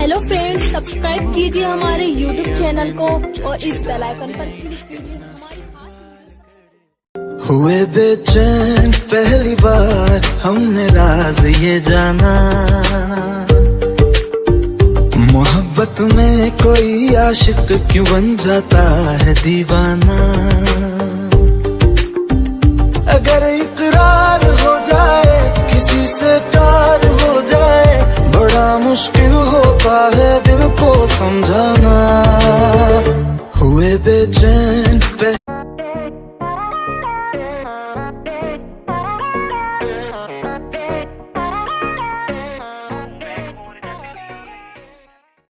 Hello friends, subscribe कीजिए हमारे YouTube channel को और इस बेल आइकन पर क्लिक कीजिए हमारी खास। हुए बेचैन पहली बार हमने राज ये जाना, मोहब्बत में कोई आशिक क्यों बन जाता है दीवाना। अगर इकरार हो जाए किसी से प्यार हो जाए, बड़ा मुश्किल होता है दिल को समझाना। हुए बेचैन